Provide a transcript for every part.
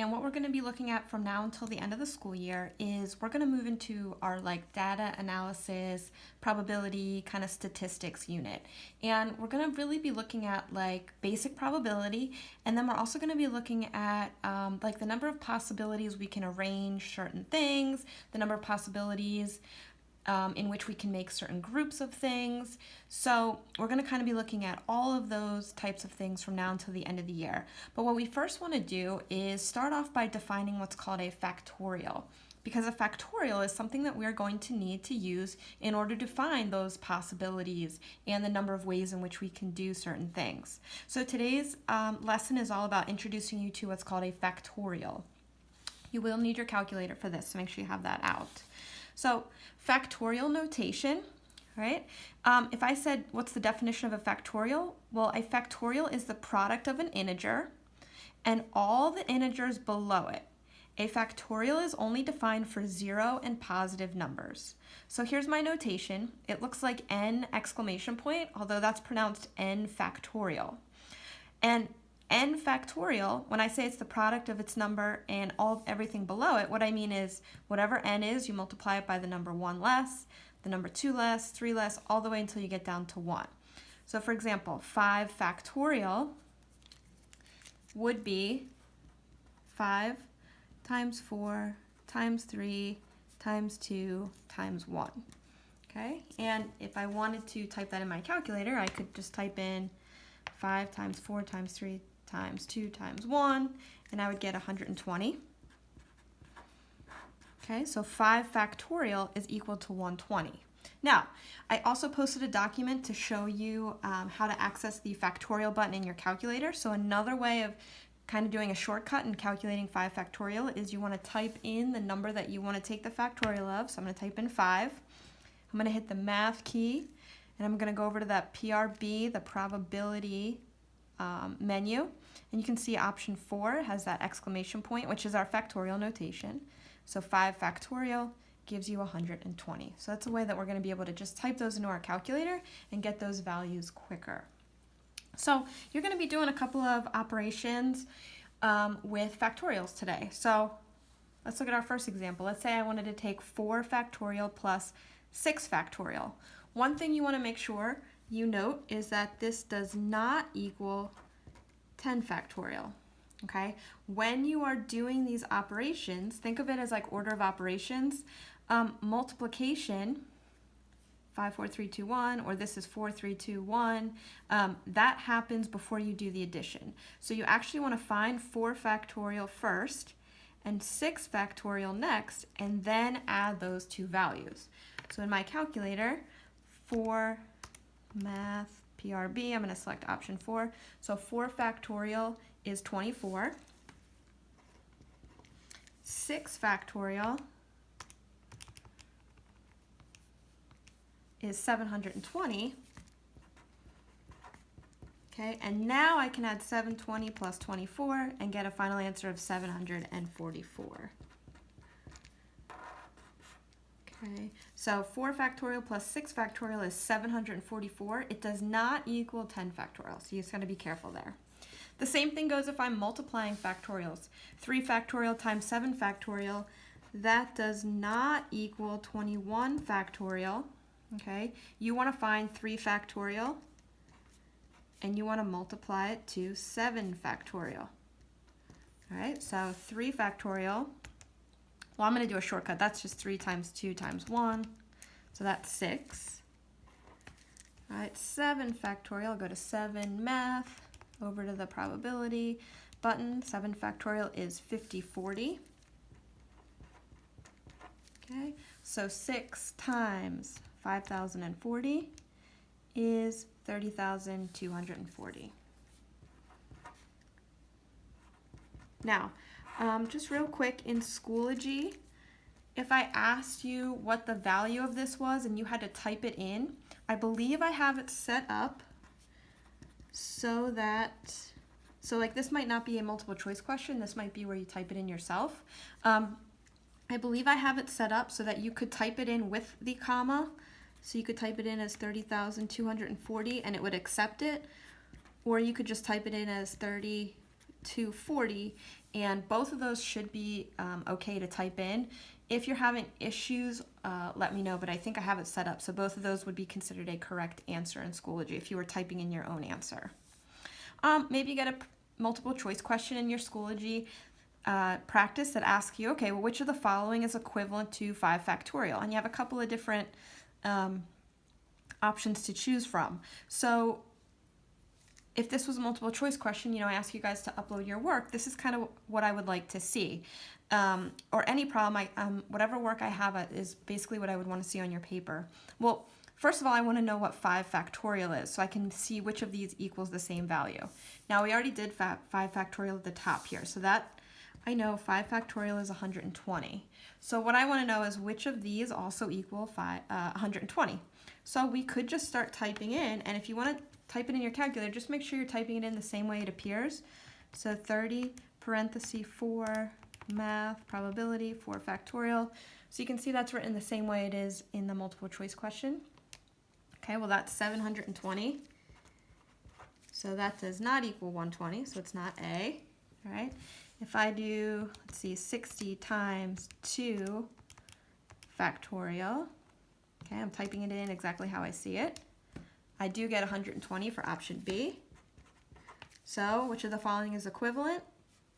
And what we're going to be looking at from now until the end of the school year is we're going to move into our data analysis, probability, kind of statistics unit. And we're going to really be looking at basic probability, and then we're also going to be looking at the number of possibilities we can arrange certain things, the number of possibilities in which we can make certain groups of things. So we're going to kind of be looking at all of those types of things from now until the end of the year. But what we first want to do is start off by defining what's called a factorial, because a factorial is something that we're going to need to use in order to find those possibilities and the number of ways in which we can do certain things. So today's lesson is all about introducing you to what's called a factorial. You will need your calculator for this, so make sure you have that out. So factorial notation, right? If I said, what's the definition of a factorial? Well, a factorial is the product of an integer and all the integers below it. A factorial is only defined for 0 and positive numbers. So here's my notation. It looks like n exclamation point, although that's pronounced n factorial. And n factorial, when I say it's the product of its number and everything below it, what I mean is whatever n is, you multiply it by the number 1 less, the number 2 less, 3 less, all the way until you get down to 1. So for example, 5 factorial would be 5 times 4 times 3 times 2 times 1. Okay, and if I wanted to type that in my calculator, I could just type in 5 times 4 times 3 times 2 times 1, and I would get 120. Okay, so 5 factorial is equal to 120. Now, I also posted a document to show you how to access the factorial button in your calculator. So another way of kind of doing a shortcut and calculating 5 factorial is you want to type in the number that you want to take the factorial of. So I'm going to type in 5. I'm going to hit the math key, and I'm going to go over to that PRB, the probability menu, and you can see option 4 has that exclamation point, which is our factorial notation. So 5 factorial gives you 120. So that's a way that we're going to be able to just type those into our calculator and get those values quicker. So you're going to be doing a couple of operations with factorials today. So let's look at our first example. Let's say I wanted to take 4 factorial plus 6 factorial. One thing you want to make sure you note is that this does not equal 10 factorial, okay? When you are doing these operations, think of it as like order of operations. Multiplication, 5, 4, 3, 2, 1, or this is 4, 3, 2, 1, that happens before you do the addition. So you actually want to find 4 factorial first and 6 factorial next, and then add those two values. So in my calculator, 4 math PRB, I'm going to select option 4. So 4 factorial is 24. 6 factorial is 720. Okay, and now I can add 720 plus 24 and get a final answer of 744. Okay, so 4 factorial plus 6 factorial is 744. It does not equal 10 factorial, so you just got to be careful there. The same thing goes if I'm multiplying factorials. 3 factorial times 7 factorial, that does not equal 21 factorial. Okay, you want to find 3 factorial and you want to multiply it to 7 factorial. All right, so 3 factorial. Well, I'm going to do a shortcut. That's just 3 times 2 times 1. So that's 6. All right, 7 factorial. I'll go to 7 math, over to the probability button. 7 factorial is 5040. Okay, so 6 times 5,040 is 30,240. Now, just real quick, in Schoology, if I asked you what the value of this was and you had to type it in, I believe I have it set up so that, like this might not be a multiple choice question, this might be where you type it in yourself. I believe I have it set up so that you could type it in with the comma, so you could type it in as 30,240 and it would accept it, or you could just type it in as 30,240 and both of those should be okay to type in. If you're having issues, let me know, but I think I have it set up so both of those would be considered a correct answer in Schoology if you were typing in your own answer. Maybe you get a multiple choice question in your Schoology practice that asks you, okay, well, which of the following is equivalent to 5 factorial? And you have a couple of different options to choose from. So if this was a multiple choice question, I ask you guys to upload your work, this is kind of what I would like to see. Or any problem, whatever work I have is basically what I would want to see on your paper. Well, first of all, I want to know what 5 factorial is so I can see which of these equals the same value. Now, we already did 5 factorial at the top here, so that I know 5 factorial is 120. So what I want to know is which of these also equal 120. So we could just start typing in, and if you want to type it in your calculator, just make sure you're typing it in the same way it appears. So 30 parenthesis 4 math probability 4 factorial. So you can see that's written the same way it is in the multiple choice question. Okay, well that's 720. So that does not equal 120, so it's not A, right? If I do, let's see, 60 times 2 factorial, okay, I'm typing it in exactly how I see it. I do get 120 for option B. So which of the following is equivalent?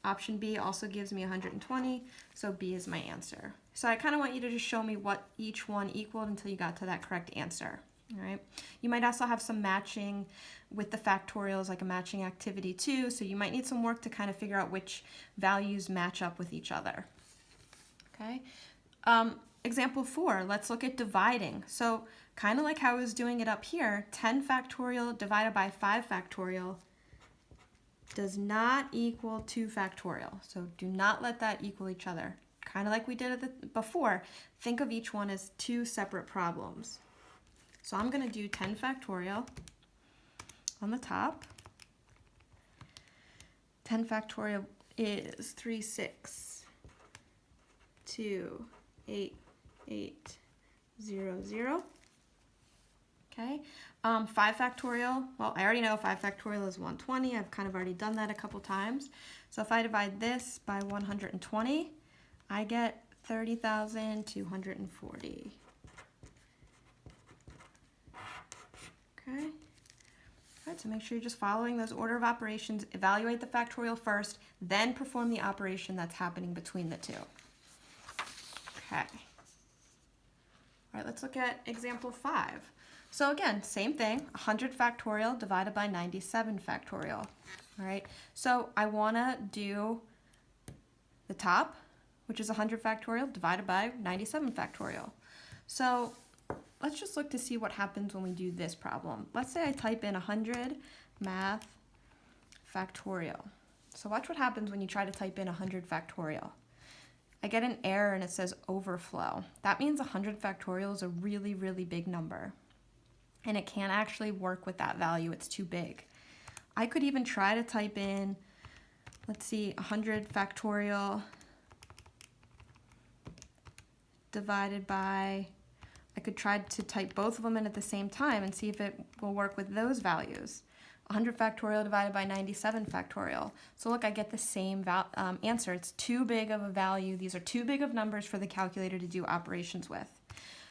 Option B also gives me 120, so B is my answer. So I kind of want you to just show me what each one equaled until you got to that correct answer. All right. You might also have some matching with the factorials, like a matching activity too, so you might need some work to kind of figure out which values match up with each other. Okay. Example 4, let's look at dividing. So kind of like how I was doing it up here, 10 factorial divided by 5 factorial does not equal 2 factorial. So do not let that equal each other. Kind of like we did before, think of each one as 2 separate problems. So I'm going to do 10 factorial on the top. 10 factorial is 3, 6, 2, 8, 8, 0, 0. Okay. 5 factorial, well, I already know 5 factorial is 120. I've kind of already done that a couple times. So if I divide this by 120, I get 30,240. Okay. All right, so make sure you're just following those order of operations. Evaluate the factorial first, then perform the operation that's happening between the two. Okay. All right, let's look at example 5. So again, same thing, 100 factorial divided by 97 factorial. All right, so I want to do the top, which is 100 factorial divided by 97 factorial. So let's just look to see what happens when we do this problem. Let's say I type in 100 math factorial. So watch what happens when you try to type in 100 factorial. I get an error and it says overflow. That means 100 factorial is a really, really big number. And it can't actually work with that value. It's too big. I could even try to type in, let's see, 100 factorial divided by, I could try to type both of them in at the same time and see if it will work with those values. 100 factorial divided by 97 factorial. So look, I get the same answer. It's too big of a value. These are too big of numbers for the calculator to do operations with.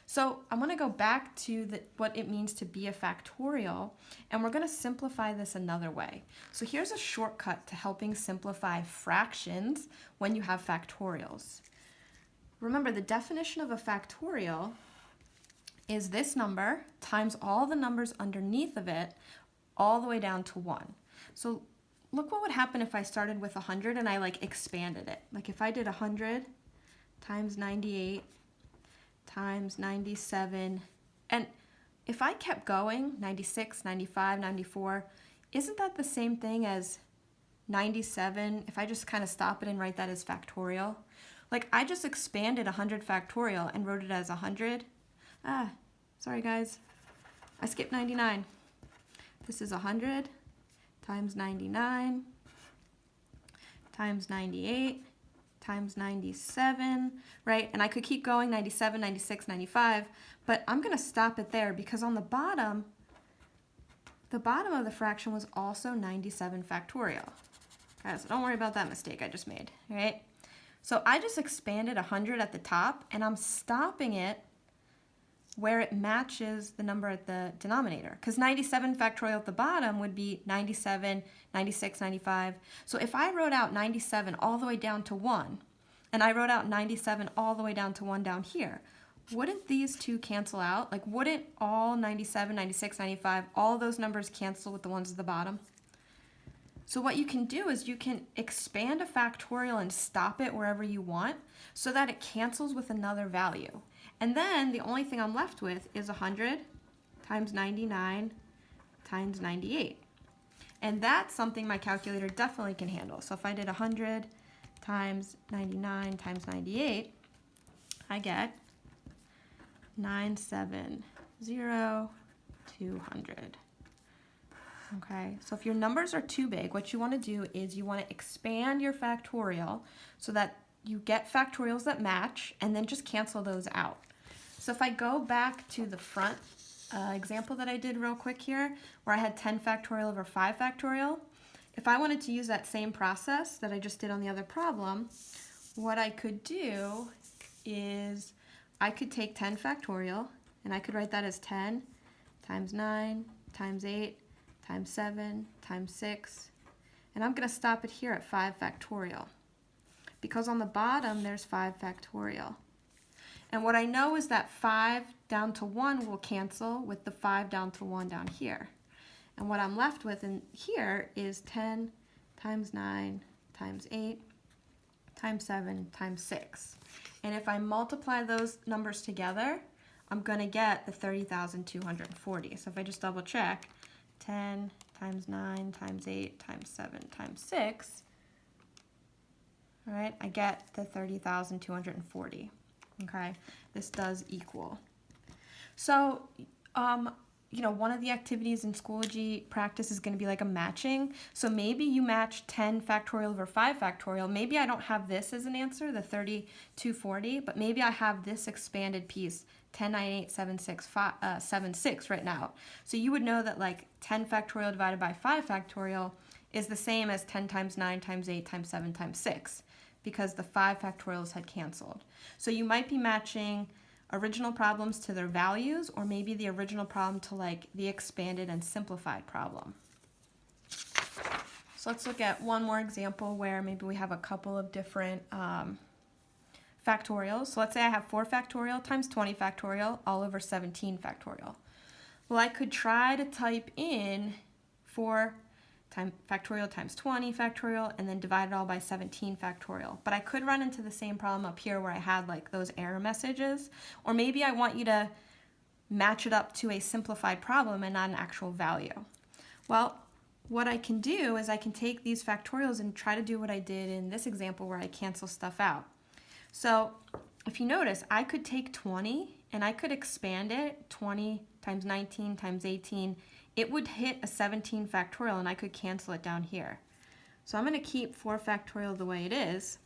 So I'm going to go back to what it means to be a factorial, and we're going to simplify this another way. So here's a shortcut to helping simplify fractions when you have factorials. Remember, the definition of a factorial is this number times all the numbers underneath of it all the way down to 1. So look what would happen if I started with 100 and I expanded it. Like if I did 100 times 98 times 97, and if I kept going, 96, 95, 94, isn't that the same thing as 97 if I just kind of stop it and write that as factorial? Like I just expanded 100 factorial and wrote it as 100. Sorry guys, I skipped 99. This is 100 times 99 times 98 times 97, right? And I could keep going, 97, 96, 95, but I'm going to stop it there because on the bottom of the fraction was also 97 factorial, Okay, so don't worry about that mistake I just made, all right? So I just expanded 100 at the top, and I'm stopping it where it matches the number at the denominator, because 97 factorial at the bottom would be 97, 96, 95. So if I wrote out 97 all the way down to 1, and I wrote out 97 all the way down to 1 down here, wouldn't these two cancel out? Like, wouldn't all 97, 96, 95, all those numbers cancel with the ones at the bottom? So what you can do is you can expand a factorial and stop it wherever you want so that it cancels with another value. And then the only thing I'm left with is 100 times 99 times 98. And that's something my calculator definitely can handle. So if I did 100 times 99 times 98, I get 970, 200. Okay, so if your numbers are too big, what you want to do is you want to expand your factorial so that you get factorials that match, and then just cancel those out. So if I go back to the front example that I did real quick here, where I had 10 factorial over 5 factorial, if I wanted to use that same process that I just did on the other problem, what I could do is I could take 10 factorial, and I could write that as 10 times 9 times 8 times 7 times 6, and I'm going to stop it here at 5 factorial, because on the bottom there's 5 factorial. And what I know is that 5 down to 1 will cancel with the 5 down to 1 down here. And what I'm left with in here is 10 times 9 times 8 times 7 times 6. And if I multiply those numbers together, I'm going to get the 30,240. So if I just double check, 10 times 9 times 8 times 7 times 6, all right, I get the 30,240. Okay, this does equal. So, you know, one of the activities in Schoology practice is going to be like a matching. So maybe you match 10 factorial over 5 factorial. Maybe I don't have this as an answer, the 3240, but maybe I have this expanded piece, 10, 9, 8, 7, 6, 7, 6 right now. So you would know that like 10 factorial divided by 5 factorial is the same as 10 times 9 times 8 times 7 times 6, because the 5 factorials had canceled. So you might be matching original problems to their values, or maybe the original problem to like the expanded and simplified problem. So let's look at one more example where maybe we have a couple of different factorials. So let's say I have 4 factorial times 20 factorial all over 17 factorial. Well, I could try to type in 4 factorial times 20 factorial and then divide it all by 17 factorial. But I could run into the same problem up here where I had like those error messages. Or maybe I want you to match it up to a simplified problem and not an actual value. Well, what I can do is I can take these factorials and try to do what I did in this example where I cancel stuff out. So if you notice, I could take 20 and I could expand it, 20 times 19 times 18. It would hit a 17 factorial and I could cancel it down here. So I'm going to keep 4 factorial the way it is,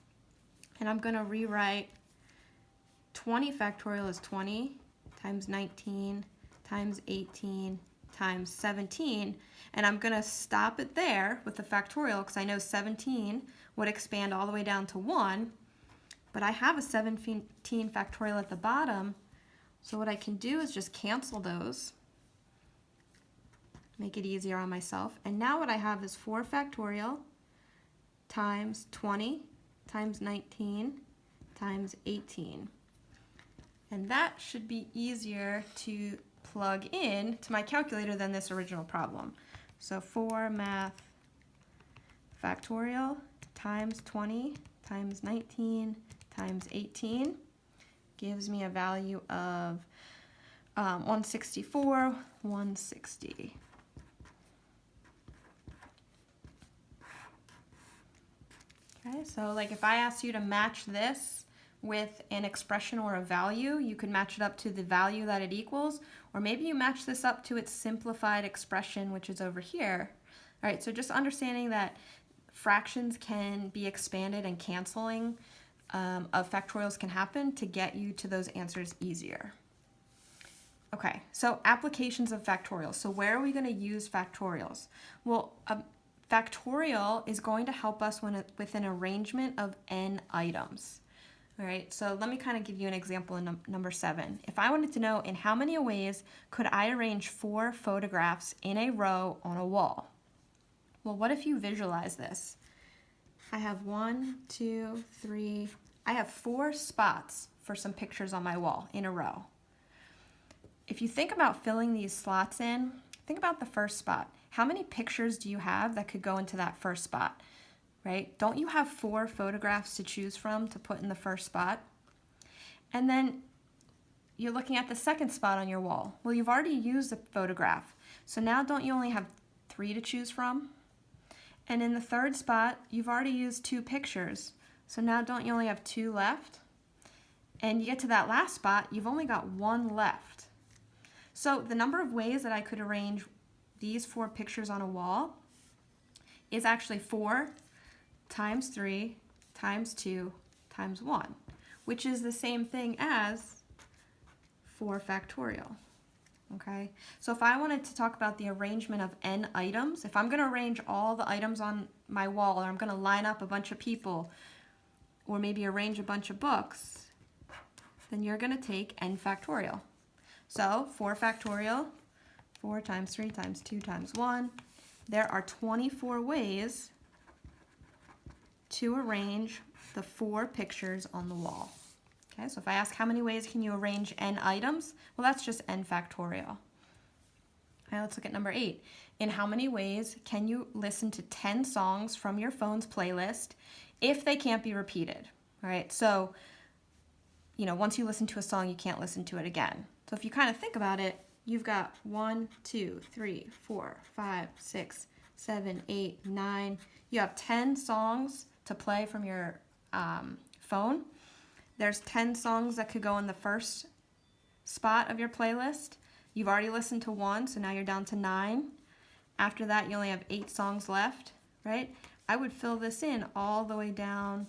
and I'm going to rewrite 20 factorial as 20 times 19 times 18 times 17, and I'm going to stop it there with the factorial because I know 17 would expand all the way down to 1, but I have a 17 factorial at the bottom, so what I can do is just cancel those, make it easier on myself. And now what I have is 4 factorial times 20 times 19 times 18. And that should be easier to plug in to my calculator than this original problem. So 4 math factorial times 20 times 19 times 18 gives me a value of 164, 160. Okay, so like if I asked you to match this with an expression or a value, you could match it up to the value that it equals, or maybe you match this up to its simplified expression, which is over here. All right, so just understanding that fractions can be expanded and canceling of factorials can happen to get you to those answers easier. Okay, so applications of factorials. So where are we going to use factorials? Well, factorial is going to help us with an arrangement of n items. All right, so let me kind of give you an example in number 7. If I wanted to know in how many ways could I arrange 4 photographs in a row on a wall? Well, what if you visualize this? I have 1, 2, 3, I have 4 spots for some pictures on my wall in a row. If you think about filling these slots in, think about the first spot. How many pictures do you have that could go into that first spot? Right? Don't you have 4 photographs to choose from to put in the first spot? And then you're looking at the second spot on your wall. Well, you've already used a photograph. So now don't you only have 3 to choose from? And in the third spot, you've already used 2 pictures. So now don't you only have 2 left? And you get to that last spot, you've only got 1 left. So the number of ways that I could arrange these 4 pictures on a wall is actually 4 times 3 times 2 times 1, which is the same thing as 4 factorial. Okay, so if I wanted to talk about the arrangement of n items, if I'm going to arrange all the items on my wall, or I'm going to line up a bunch of people, or maybe arrange a bunch of books, then you're going to take n factorial. So 4 factorial, 4 times 3 times 2 times 1, there are 24 ways to arrange the 4 pictures on the wall. Okay, so if I ask how many ways can you arrange n items, well, that's just n factorial. Okay, let's look at number 8. In how many ways can you listen to 10 songs from your phone's playlist if they can't be repeated? All right, so, once you listen to a song, you can't listen to it again. So if you kind of think about it, you've got 1, 2, 3, 4, 5, 6, 7, 8, 9. You have 10 songs to play from your phone. There's 10 songs that could go in the first spot of your playlist. You've already listened to 1, so now you're down to 9. After that, you only have 8 songs left, right? I would fill this in all the way down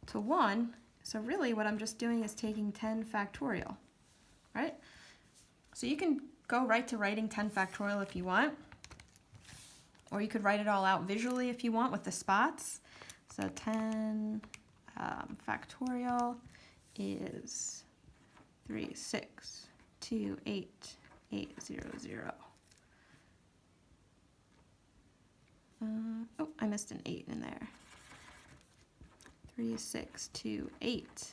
to 1. So really what I'm just doing is taking 10 factorial, right? So you can go right to writing 10 factorial if you want, or you could write it all out visually if you want with the spots. So 10 factorial is 3, 6, 2, 8, 8, 0, 0. Oh, I missed an 8 in there. 3, 6, 2, 8,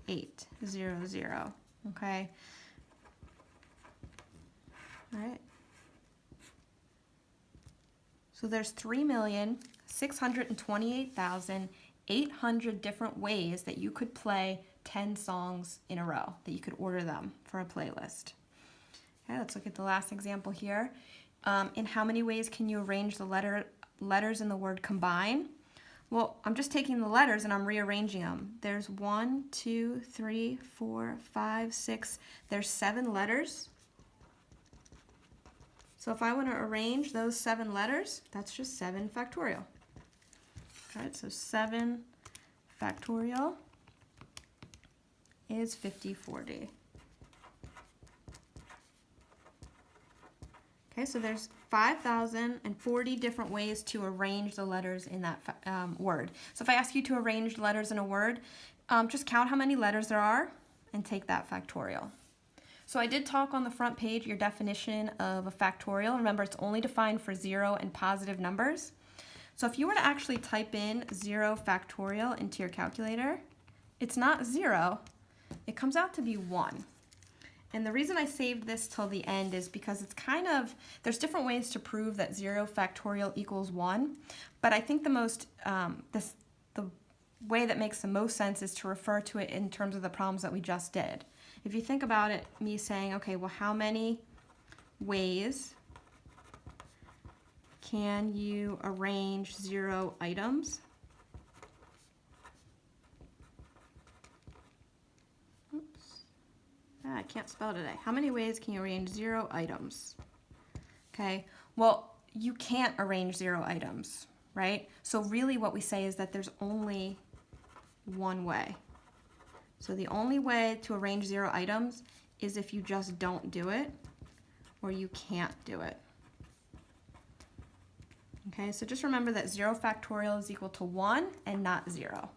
8, 0, 0. Okay. All right. So there's 3,628,800 different ways that you could play 10 songs in a row, that you could order them for a playlist. Okay, let's look at the last example here. In how many ways can you arrange the letters in the word combine? Well, I'm just taking the letters and I'm rearranging them. There's 1, 2, 3, 4, 5, 6. There's 7 letters. So if I want to arrange those 7 letters, that's just 7 factorial. All right, so 7 factorial is 5040. Okay, so there's 5,040 different ways to arrange the letters in that word. So if I ask you to arrange letters in a word, just count how many letters there are and take that factorial. So I did talk on the front page your definition of a factorial. Remember, it's only defined for 0 and positive numbers. So if you were to actually type in 0 factorial into your calculator, it's not 0, it comes out to be 1. And the reason I saved this till the end is because it's there's different ways to prove that 0 factorial equals 1, but I think the way that makes the most sense is to refer to it in terms of the problems that we just did. If you think about it, me saying, okay, well, how many ways can you arrange 0 items? I can't spell today. How many ways can you arrange 0 items? Okay, well, you can't arrange 0 items, right? So really what we say is that there's only one way. So the only way to arrange 0 items is if you just don't do it, or you can't do it. Okay, so just remember that 0 factorial is equal to 1 and not 0.